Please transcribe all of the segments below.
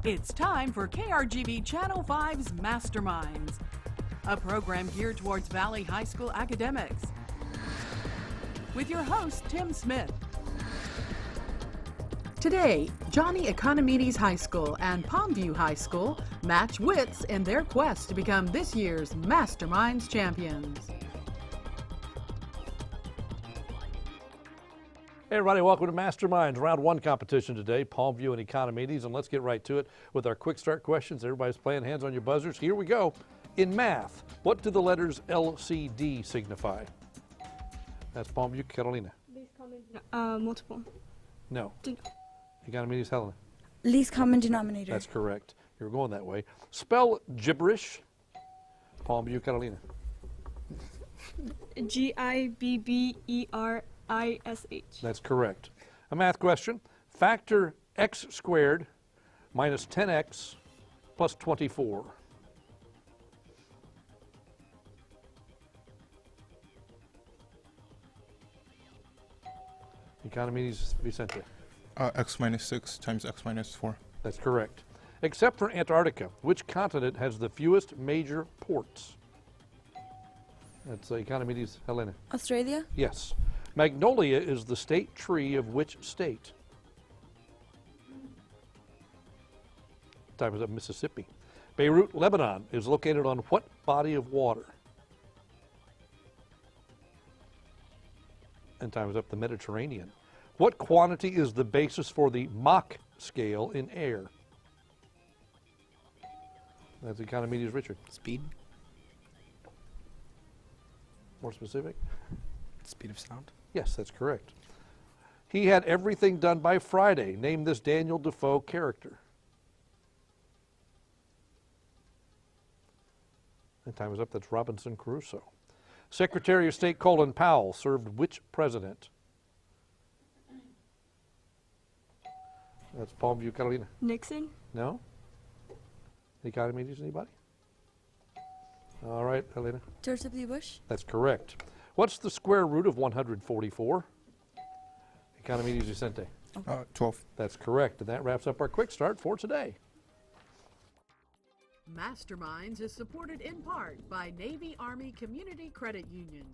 It's time for KRGV Channel 5's Masterminds, a program geared towards Valley High School academics. With your host, Tim Smith. Today, Johnny Economedes High School and Palmview High School match wits in their quest to become this year's Masterminds champions. Hey everybody, welcome to Masterminds. Round one competition today, Palmview and Economedes, and let's get right to it with our quick start questions. Everybody's playing, hands on your buzzers. Here we go. In math, what do the letters LCD signify? That's Palmview, Carolina. Least common multiple. No. Economedes, Helena. Least common denominator. That's correct. You were going that way. Spell gibberish. Palmview, Carolina. Gibberrish. That's correct. A math question. Factor x squared minus 10x plus 24. Economedes, Vicente. X minus 6 times x minus 4. That's correct. Except for Antarctica, which continent has the fewest major ports? That's Economedes, Helena. Australia? Yes. Magnolia is the state tree of which state? Time is up, Mississippi. Beirut, Lebanon is located on what body of water? And time is up, the Mediterranean. What quantity is the basis for the Mach scale in air? That's Economedes, Richard. Speed. More specific? Speed of sound. Yes, that's correct. He had everything done by Friday. Name this Daniel Defoe character. And time is up. That's Robinson Crusoe. Secretary of State Colin Powell served which president? That's Palmview, Carolina. Nixon. No? Economedes, anybody? All right, Helena. George W. Bush? That's correct. What's the square root of 144? Economedes, Vicente. 12. That's correct. And that wraps up our quick start for today. Masterminds is supported in part by Navy Army Community Credit Union.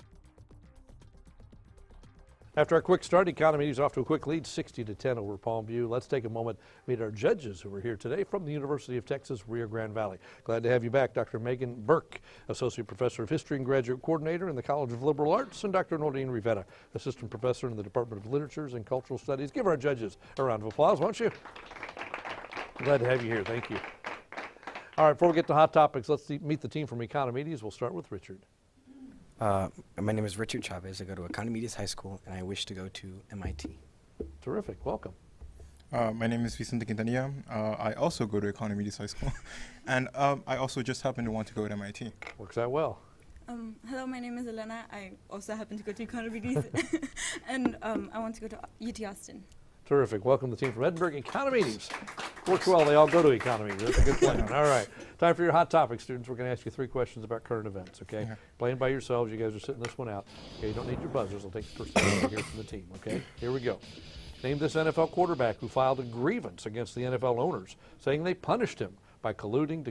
After our quick start, Economedes off to a quick lead, 60-10 over Palmview. Let's take a moment to meet our judges who are here today from the University of Texas, Rio Grande Valley. Glad to have you back, Dr. Megan Burke, Associate Professor of History and Graduate Coordinator in the College of Liberal Arts, and Dr. Nordine Rivera, Assistant Professor in the Department of Literatures and Cultural Studies. Give our judges a round of applause, won't you? Glad to have you here. Thank you. All right, before we get to hot topics, let's meet the team from Economedes. We'll start with Richard. My name is Richard Chavez. I go to Economedes High School, and I wish to go to MIT. Terrific. Welcome. My name is Vicente Quintanilla. I also go to Economedes High School. And I also just happen to want to go to MIT. Works out well. Hello, my name is Elena. I also happen to go to Economedes. And I want to go to UT Austin. Terrific. Welcome the team from Edinburgh. Economedes. Works well. They all go to Economedes. That's a good plan. All right. Time for your hot topic, students. We're going to ask you 3 questions about current events, okay? Okay. Playing by yourselves. You guys are sitting this one out. Okay, you don't need your buzzers. I'll take the first one here from the team, okay? Here we go. Name this NFL quarterback who filed a grievance against the NFL owners, saying they punished him by colluding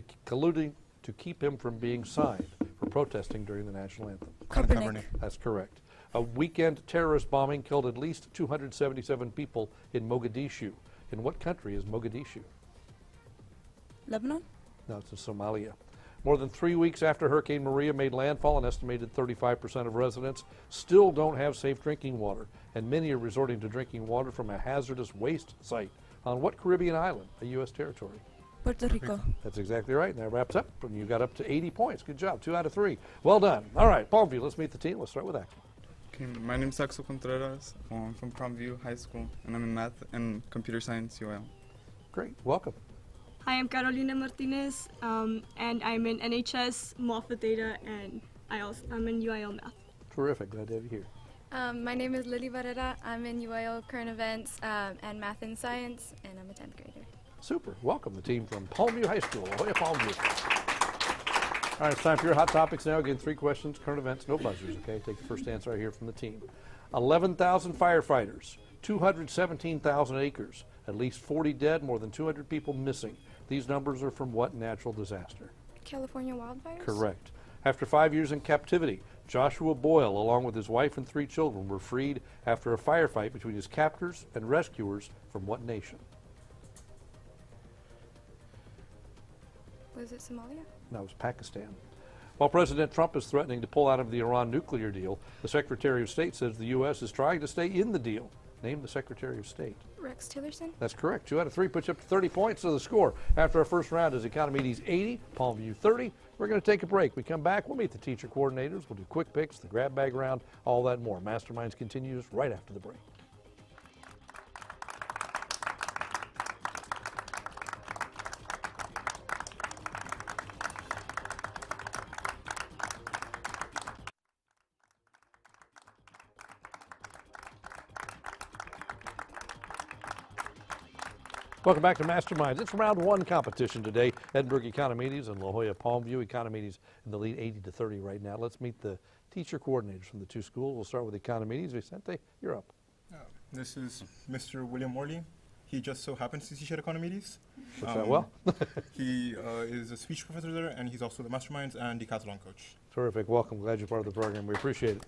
to keep him from being signed for protesting during the national anthem. Kaepernick. That's correct. A weekend terrorist bombing killed at least 277 people in Mogadishu. In what country is Mogadishu? Lebanon? No, it's in Somalia. More than 3 weeks after Hurricane Maria made landfall, an estimated 35% of residents still don't have safe drinking water, and many are resorting to drinking water from a hazardous waste site. On what Caribbean island, a U.S. territory? Puerto Rico. That's exactly right, and that wraps up, and you got up to 80 points. Good job, 2 out of 3. Well done. All right, Palmview, let's meet the team. Let's start with that. Okay, my name is Axel Contreras. I'm from Palmview High School, and I'm in Math and Computer Science UIL. Great, welcome. Hi, I'm Carolina Martinez, and I'm in NHS Moffat Data, and I'm in UIL Math. Terrific, glad to have you here. My name is Lily Barrera. I'm in UIL Current Events and Math and Science, and I'm a 10th grader. Super, welcome the team from Palmview High School, La Jolla Palmview. All right, it's time for your hot topics now. Again, 3 questions, current events, no buzzers, okay? Take the first answer right here from the team. 11,000 firefighters, 217,000 acres, at least 40 dead, more than 200 people missing. These numbers are from what natural disaster? California wildfires? Correct. After 5 years in captivity, Joshua Boyle, along with his wife and 3 children, were freed after a firefight between his captors and rescuers from what nation? Was it Somalia? That was Pakistan. While President Trump is threatening to pull out of the Iran nuclear deal, the Secretary of State says the U.S. is trying to stay in the deal. Name the Secretary of State. Rex Tillerson? That's correct. 2 out of 3 puts you up to 30 points to the score. After our first round is Economedes 80, Palmview 30. We're going to take a break. We come back, we'll meet the teacher coordinators, we'll do quick picks, the grab bag round, all that and more. Masterminds continues right after the break. Welcome back to Masterminds. It's round 1 competition today. Edinburgh Economedes and La Jolla Palmview. Economedes in the lead 80 to 30 right now. Let's meet the teacher coordinators from the 2 schools. We'll start with Economedes. Vicente, you're up. This is Mr. William Morley. He just so happens to teach at Economedes. Works out well. He is a speech professor there, and he's also the Masterminds and decathlon coach. Terrific. Welcome. Glad you're part of the program. We appreciate it.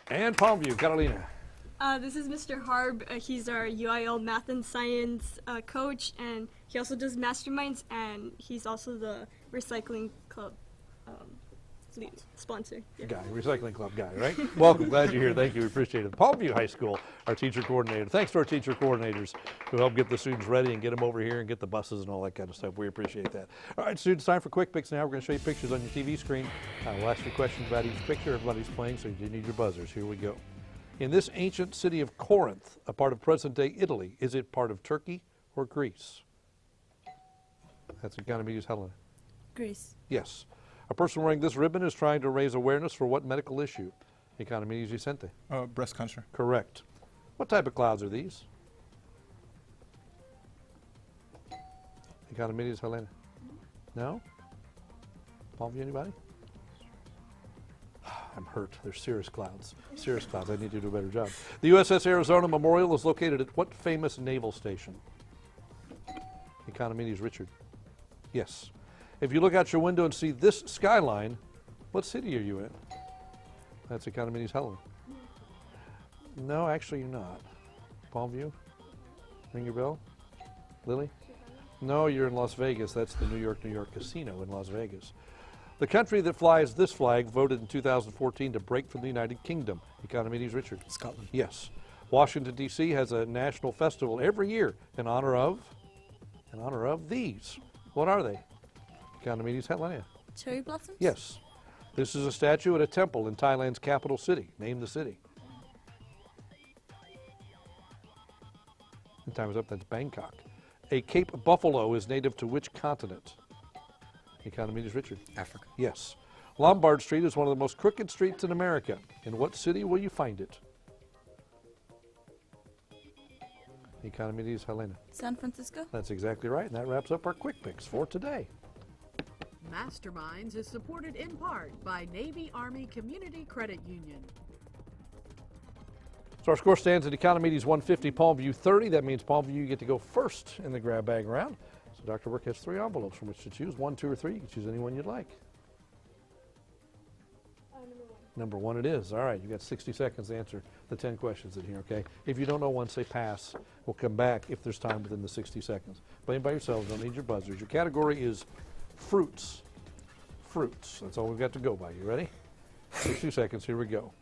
And Palmview, Carolina. This is Mr. Harb. He's our UIL Math and Science coach, and he also does Masterminds, and he's also the Recycling Club lead sponsor. Yeah. Guy, Recycling Club guy, right? Welcome. Glad you're here. Thank you. We appreciate it. Palmview High School, our teacher coordinator. Thanks to our teacher coordinators who help get the students ready and get them over here and get the buses and all that kind of stuff. We appreciate that. All right, students, time for quick picks now. We're going to show you pictures on your TV screen. We'll ask you questions about each picture. Everybody's playing, so you need your buzzers. Here we go. In this ancient city of Corinth, a part of present-day Italy, is it part of Turkey or Greece? That's Economedes, Helena. Greece. Yes. A person wearing this ribbon is trying to raise awareness for what medical issue? Economedes, Vicente. Breast cancer. Correct. What type of clouds are these? Economedes, Helena. No? Palmview, anybody? I'm hurt. They're cirrus clouds. Cirrus clouds. I need to do a better job. The USS Arizona Memorial is located at what famous naval station? Economedes, Richard. Yes. If you look out your window and see this skyline, what city are you in? That's Economedes, Helena. No, actually you're not. Palmview? Ring your bell? Lily? No, you're in Las Vegas. That's the New York Casino in Las Vegas. The country that flies this flag voted in 2014 to break from the United Kingdom. Economedes, Richard. Scotland. Yes. Washington, D.C. has a national festival every year in honor of these. What are they? Economedes, Helena. Cherry blossoms? Yes. This is a statue at a temple in Thailand's capital city. Name the city. And time is up. That's Bangkok. A Cape buffalo is native to which continent? Economedes, Richard. Africa. Yes. Lombard Street is one of the most crooked streets in America. In what city will you find it? Economedes, Helena. San Francisco? That's exactly right, and that wraps up our quick picks for today. Masterminds is supported in part by Navy Army Community Credit Union. So our score stands at Economedes 150, Palmview 30. That means Palmview, you get to go first in the grab bag round. So Dr. Burke has 3 envelopes from which to choose, 1, 2, or 3. You can choose any one you'd like. Number 1 it is. All right, you've got 60 seconds to answer the 10 questions in here, okay? If you don't know one, say pass. We'll come back if there's time within the 60 seconds. Playing by yourselves, don't need your buzzers. Your category is fruits. Fruits. That's all we've got to go by. You ready? 60 seconds, here we go.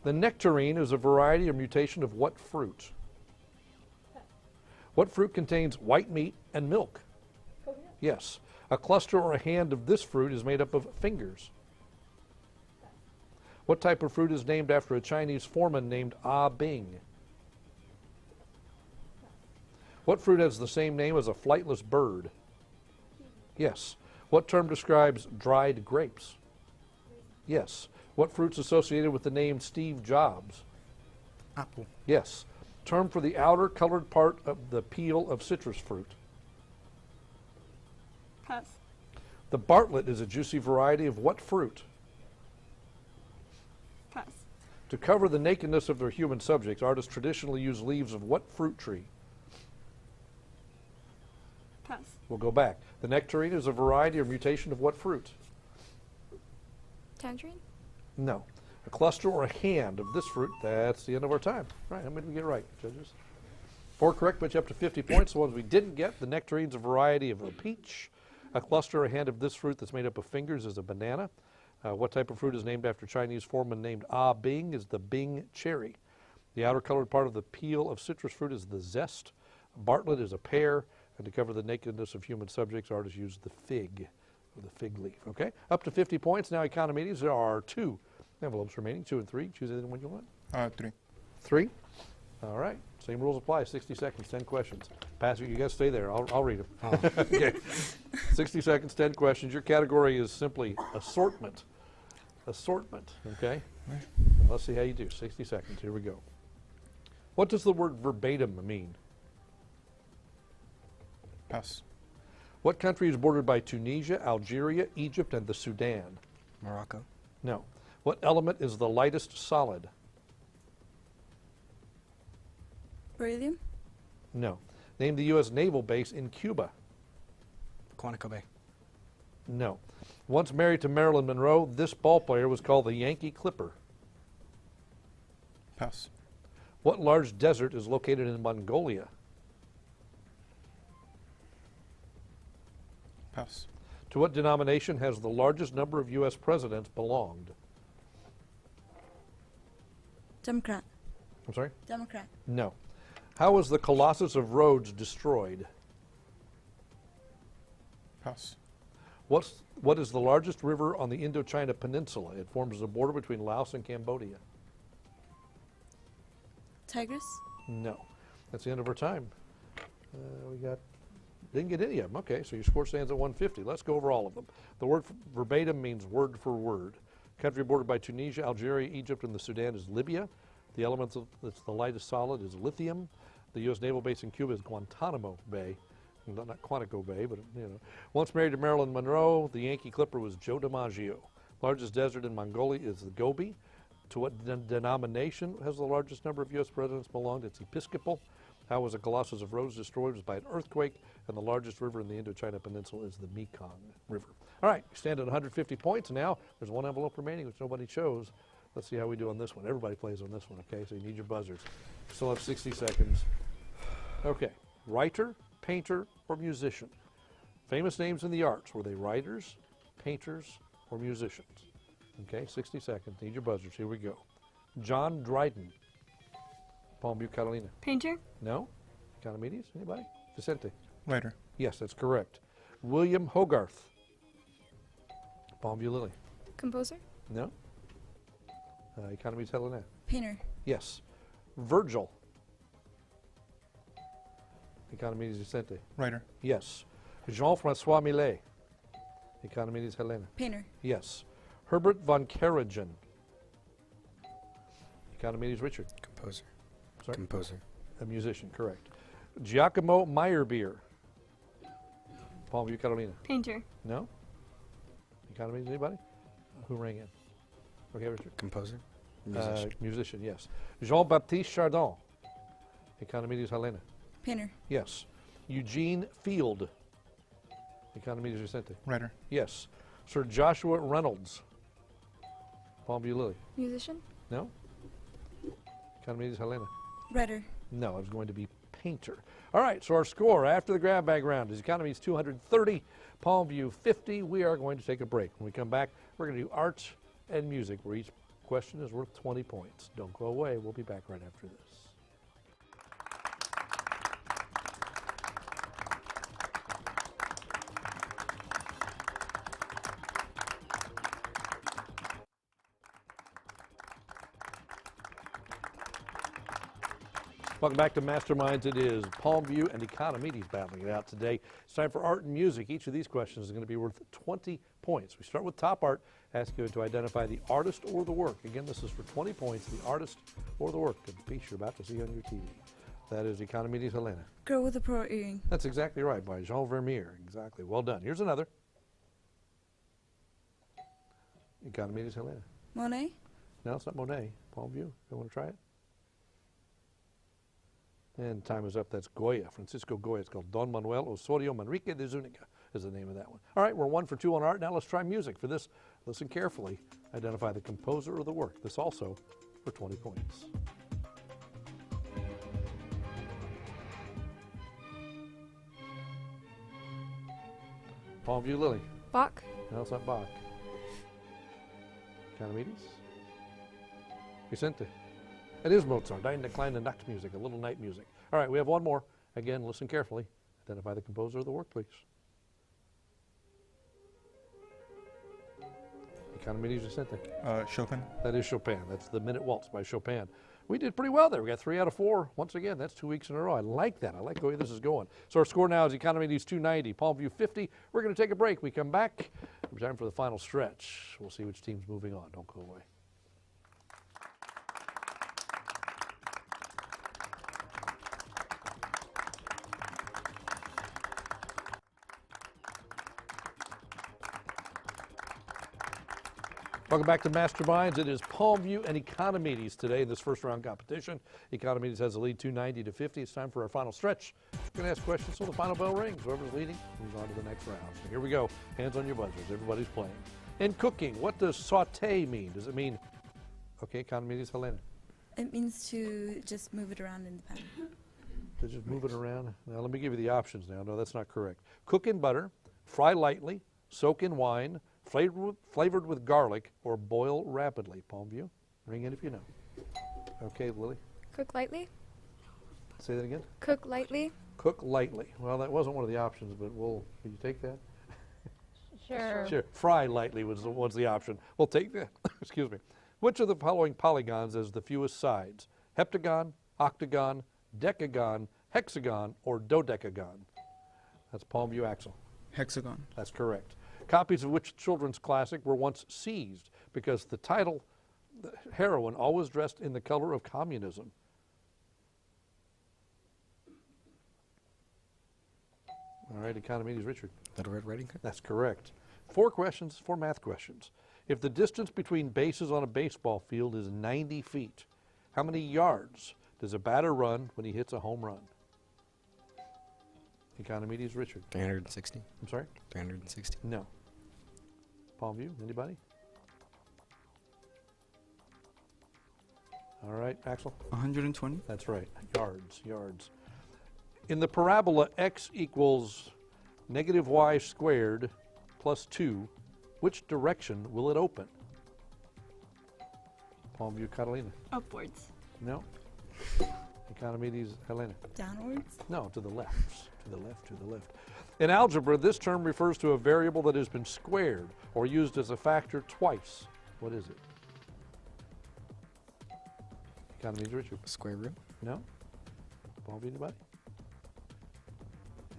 The nectarine is a variety or mutation of what fruit? What fruit contains white meat and milk? Yes. A cluster or a hand of this fruit is made up of fingers. What type of fruit is named after a Chinese foreman named Ah Bing? What fruit has the same name as a flightless bird? Yes. What term describes dried grapes? Yes. What fruit's associated with the name Steve Jobs? Apple. Yes. Term for the outer colored part of the peel of citrus fruit. Pass. The Bartlett is a juicy variety of what fruit? Pass. To cover the nakedness of their human subjects, artists traditionally use leaves of what fruit tree? Pass. We'll go back. The nectarine is a variety or mutation of what fruit? Tangerine? No. A cluster or a hand of this fruit. That's the end of our time. Right, how many did we get right, judges? 4 correct, but you up to 50 points. The ones we didn't get, the nectarine's a variety of a peach. A cluster or a hand of this fruit that's made up of fingers is a banana. What type of fruit is named after Chinese foreman named Ah Bing is the Bing cherry. The outer colored part of the peel of citrus fruit is the zest. Bartlett is a pear. And to cover the nakedness of human subjects, artists use the fig, or the fig leaf. Okay, up to 50 points. Now, Economedes, there are 2 envelopes remaining, 2 and 3. Choose any one you want. 3. 3. All right. Same rules apply. 60 seconds, 10 questions. Pass it. You got to stay there. I'll read them. Oh. Okay. 60 seconds, 10 questions. Your category is simply assortment. Assortment. Okay. Now, let's see how you do. 60 seconds. Here we go. What does the word verbatim mean? Pass. What country is bordered by Tunisia, Algeria, Egypt, and the Sudan? Morocco. No. What element is the lightest solid? Beryllium? No. Name the U.S. naval base in Cuba. Quantico Bay. No. Once married to Marilyn Monroe, this ball player was called the Yankee Clipper. Pass. What large desert is located in Mongolia? Pass. To what denomination has the largest number of U.S. presidents belonged? Democrat. I'm sorry? Democrat. No. How was the Colossus of Rhodes destroyed? Pass. What is the largest river on the Indochina Peninsula? It forms the border between Laos and Cambodia. Tigris. No. That's the end of our time. Didn't get any of them. Okay, so your score stands at 150. Let's go over all of them. The word verbatim means word for word. Country bordered by Tunisia, Algeria, Egypt, and the Sudan is Libya. The element that's the lightest solid is lithium. The U.S. naval base in Cuba is Guantanamo Bay. Not Quantico Bay, but you know. Once married to Marilyn Monroe, the Yankee Clipper was Joe DiMaggio. Largest desert in Mongolia is the Gobi. To what denomination has the largest number of U.S. presidents belonged? It's Episcopal. How was the Colossus of Rhodes destroyed? It was by an earthquake, and the largest river in the Indochina Peninsula is the Mekong River. All right, you stand at 150 points now. There's 1 envelope remaining, which nobody chose. Let's see how we do on this one. Everybody plays on this one, okay? So you need your buzzers. Still have 60 seconds. Okay, writer, painter, or musician? Famous names in the arts. Were they writers, painters, or musicians? Okay, 60 seconds. Need your buzzers. Here we go. John Dryden. Palmview, Catalina. Painter? No? Economedes? Anybody? Vicente? Writer. Yes, that's correct. William Hogarth. Palmview, Lily. Composer? No? Economedes, Helena. Painter. Yes. Virgil. Economedes, Vicente. Writer. Yes. Jean-Francois Millet. Economedes, Helena. Painter. Yes. Herbert von Karajan. Economedes, Richard. Composer. Sorry? Composer. A musician, correct. Giacomo Meyerbeer. Palmview, Catalina. Painter. No? Economedes, anybody? Who rang in? Okay, Richard. Composer. Musician. Musician, yes. Jean-Baptiste Chardin. Economedes, Helena. Painter. Yes. Eugene Field. Economedes, Vicente. Writer. Yes. Sir Joshua Reynolds. Palmview, Lily. Musician? No? Economedes, Helena. Writer. No, it was going to be painter. All right, so our score after the grab bag round is Economedes 230, Palmview 50. We are going to take a break. When we come back, we're going to do arts and music, where each question is worth 20 points. Don't go away. We'll be back right after this. Welcome back to Masterminds. It is Palmview and Economedes battling it out today. It's time for art and music. Each of these questions is going to be worth 20 points. We start with top art. Ask you to identify the artist or the work. Again, this is for 20 points, the artist or the work of the piece you're about to see on your TV. That is Economedes, Helena. Girl with a pearl earring. That's exactly right, by Jean Vermeer. Exactly. Well done. Here's another. Economedes, Helena. Monet? No, it's not Monet. Palmview. You want to try it? And time is up. That's Goya, Francisco Goya. It's called Don Manuel Osorio Manrique de Zúñiga is the name of that one. All right, we're 1 for 2 on art. Now let's try music. For this, listen carefully. Identify the composer of the work. This also for 20 points. Palmview, Lily. Bach. No, it's not Bach. Economedes? Vicente. It is Mozart. Ein kleine Nachtmusik, a little night music. All right, we have one more. Again, listen carefully. Identify the composer of the work, please. Economedes, Vicente. Chopin. That is Chopin. That's the Minute Waltz by Chopin. We did pretty well there. We got 3 out of 4. Once again, that's 2 weeks in a row. I like that. I like the way this is going. So our score now is Economedes 290, Palmview 50. We're going to take a break. We come back. It's time for the final stretch. We'll see which team's moving on. Don't go away. Welcome back to Masterminds. It is Palmview and Economedes today in this first round competition. Economedes has the lead 290 to 50. It's time for our final stretch. We're going to ask questions till the final bell rings. Whoever's leading moves on to the next round. So here we go. Hands on your buzzers. Everybody's playing. In cooking, what does saute mean? Does it mean, okay, Economedes, Helena? It means to just move it around in the pan. To just move it around? Now let me give you the options now. No, that's not correct. Cook in butter, fry lightly, soak in wine, flavored with garlic, or boil rapidly. Palmview, ring in if you know. Okay, Lily. Cook lightly. Say that again. Cook lightly. Cook lightly. Well, that wasn't one of the options, but will you take that? Sure. Sure. Fry lightly was the option. We'll take that. Excuse me. Which of the following polygons has the fewest sides? Heptagon, octagon, decagon, hexagon, or dodecagon? That's Palmview, Axel. Hexagon. That's correct. Copies of which children's classic were once seized because the title, the heroine, always dressed in the color of communism? All right, Economedes, Richard. Little Red Riding Hood. That's correct. 4 questions, 4 math questions. If the distance between bases on a baseball field is 90 feet, how many yards does a batter run when he hits a home run? Economedes, Richard. 360. I'm sorry? 360. No. Palmview, anybody? All right, Axel? 120. That's right, yards. In the parabola x equals negative y squared plus 2, which direction will it open? Palmview, Catalina? Upwards. No. Economedes, Helena? Downwards? No, to the left. To the left. In algebra, this term refers to a variable that has been squared or used as a factor twice. What is it? Economedes, Richard? Square root. No? Palmview, anybody?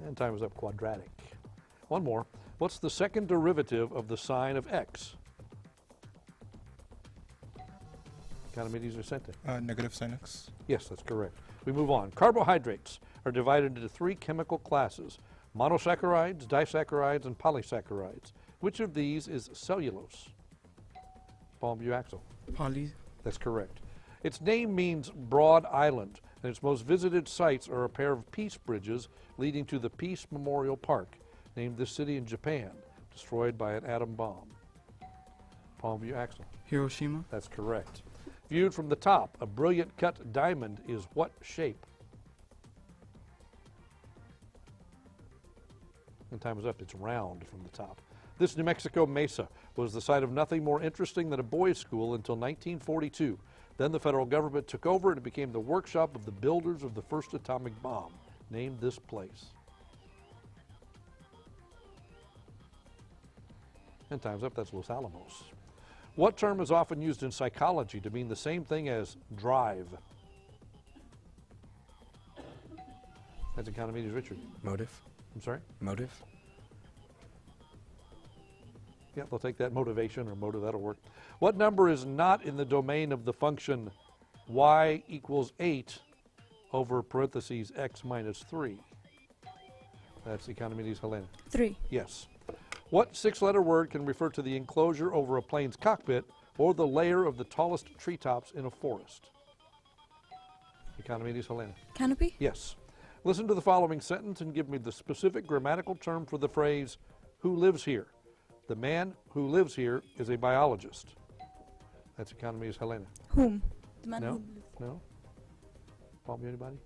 And time is up. Quadratic. One more. What's the second derivative of the sine of x? Economedes, Vicente? Negative sin x. Yes, that's correct. We move on. Carbohydrates are divided into 3 chemical classes: monosaccharides, disaccharides, and polysaccharides. Which of these is cellulose? Palmview, Axel? Poly. That's correct. Its name means broad island, and its most visited sites are a pair of peace bridges leading to the Peace Memorial Park, named this city in Japan, destroyed by an atom bomb. Palmview, Axel? Hiroshima. That's correct. Viewed from the top, a brilliant cut diamond is what shape? And time is up. It's round from the top. This New Mexico mesa was the site of nothing more interesting than a boys' school until 1942. Then the federal government took over and it became the workshop of the builders of the first atomic bomb. Name this place. And time's up. That's Los Alamos. What term is often used in psychology to mean the same thing as drive? That's Economedes, Richard. Motive. I'm sorry? Motive. Yeah, they'll take that motivation or motive. That'll work. What number is not in the domain of the function y equals 8 over parentheses x minus 3? That's Economedes, Helena. 3. Yes. What six-letter word can refer to the enclosure over a plane's cockpit or the layer of the tallest treetops in a forest? Economedes, Helena. Canopy? Yes. Listen to the following sentence and give me the specific grammatical term for the phrase, who lives here? The man who lives here is a biologist. That's Economedes, Helena. Whom? The man No? who lives. No? Palmview, anybody?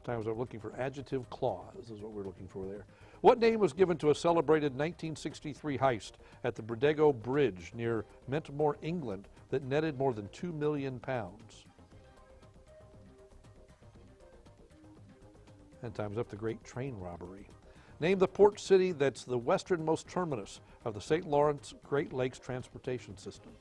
Times we're looking for adjective clause is what we're looking for there. What name was given to a celebrated 1963 heist at the Bridego Bridge near Mentmore, England that netted more than £2 million? And time's up. The Great Train Robbery. Name the port city that's the westernmost terminus of the St. Lawrence Great Lakes transportation system.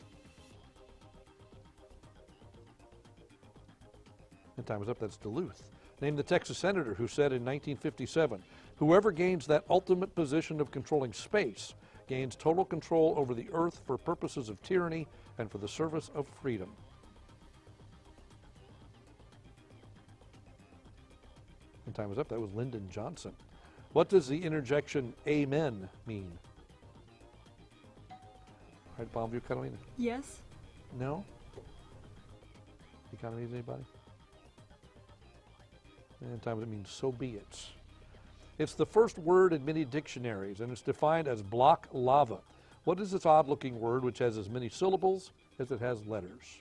And time is up. That's Duluth. Name the Texas senator who said in 1957, whoever gains that ultimate position of controlling space gains total control over the earth for purposes of tyranny and for the service of freedom. And time is up. That was Lyndon Johnson. What does the interjection amen mean? All right, Palmview, Catalina. Yes. No? Economedes, anybody? And time it means so be it. It's the first word in many dictionaries, and it's defined as block lava. What is this odd-looking word which has as many syllables as it has letters?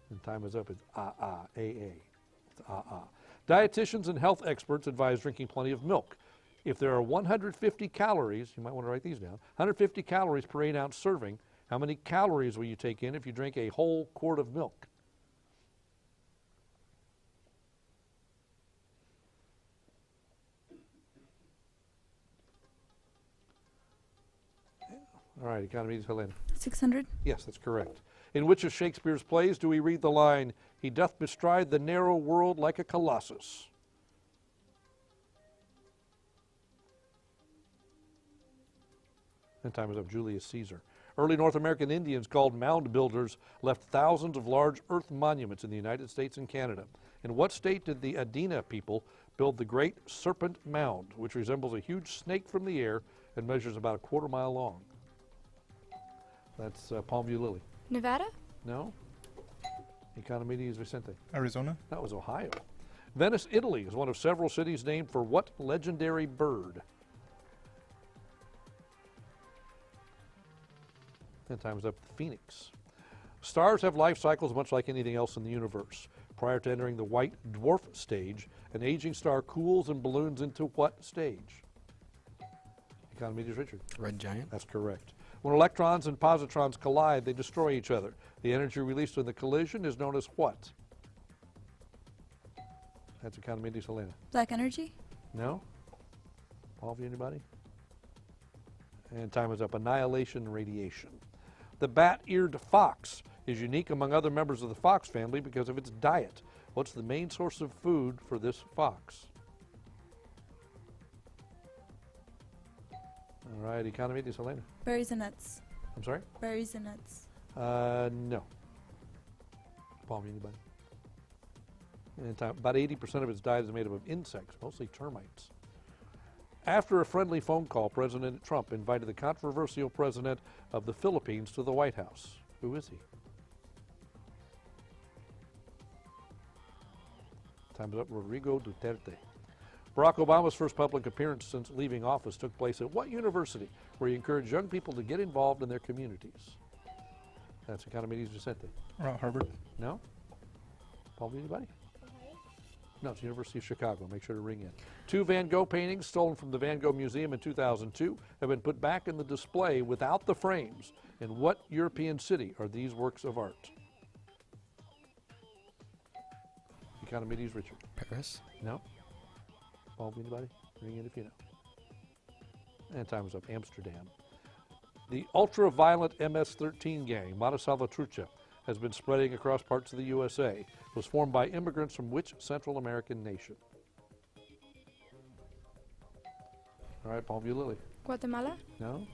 And time is up. It's A-A. It's A-A. Dietitians and health experts advise drinking plenty of milk. If there are 150 calories, you might want to write these down, 150 calories per 8-ounce serving, how many calories will you take in if you drink a whole quart of milk? All right, Economedes, Helena. 600? Yes, that's correct. In which of Shakespeare's plays do we read the line, he doth bestride the narrow world like a colossus? And time is up. Julius Caesar. Early North American Indians called mound builders left thousands of large earth monuments in the United States and Canada. In what state did the Adena people build the Great Serpent Mound, which resembles a huge snake from the air and measures about a quarter-mile long? That's Palmview, Lily. Nevada? No? Economedes, Vicente. Arizona? That was Ohio. Venice, Italy is one of several cities named for what legendary bird? And time's up. The phoenix. Stars have life cycles much like anything else in the universe. Prior to entering the white dwarf stage, an aging star cools and balloons into what stage? Economedes, Richard. Red giant. That's correct. When electrons and positrons collide, they destroy each other. The energy released in the collision is known as what? That's Economedes, Helena. Black energy? No? Palmview, anybody? And time is up. Annihilation radiation. The bat-eared fox is unique among other members of the fox family because of its diet. What's the main source of food for this fox? All right, Economedes, Helena. Berries and nuts. I'm sorry? Berries and nuts. No. Palmview, anybody? And time, about 80% of its diet is made up of insects, mostly termites. After a friendly phone call, President Trump invited the controversial president of the Philippines to the White House. Who is he? Time is up. Rodrigo Duterte. Barack Obama's first public appearance since leaving office took place at what university, where he encouraged young people to get involved in their communities? That's Economedes, Vicente. Harvard? No? Palmview, anybody? No, it's the University of Chicago. Make sure to ring in. 2 Van Gogh paintings stolen from the Van Gogh Museum in 2002 have been put back in the display without the frames. In what European city are these works of art? Economedes, Richard. Paris. No? Palmview, anybody? Ring in if you know. And time is up. Amsterdam. The ultra-violent MS-13 gang, Mata Salvatrucha, has been spreading across parts of the USA. It was formed by immigrants from which Central American nation? All right, Palmview, Lily. Guatemala? No?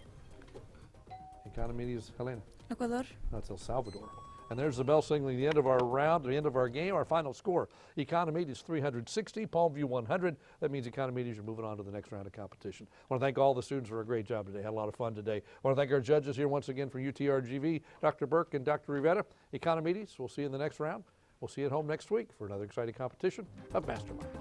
Economedes, Helena. Ecuador? No, it's El Salvador. And there's the bell signaling the end of our round, the end of our game. Our final score, Economedes 360, Palmview 100. That means Economedes are moving on to the next round of competition. I want to thank all the students for a great job today. Had a lot of fun today. I want to thank our judges here once again for UTRGV, Dr. Burke and Dr. Rivera. Economedes, we'll see you in the next round. We'll see you at home next week for another exciting competition of Masterminds.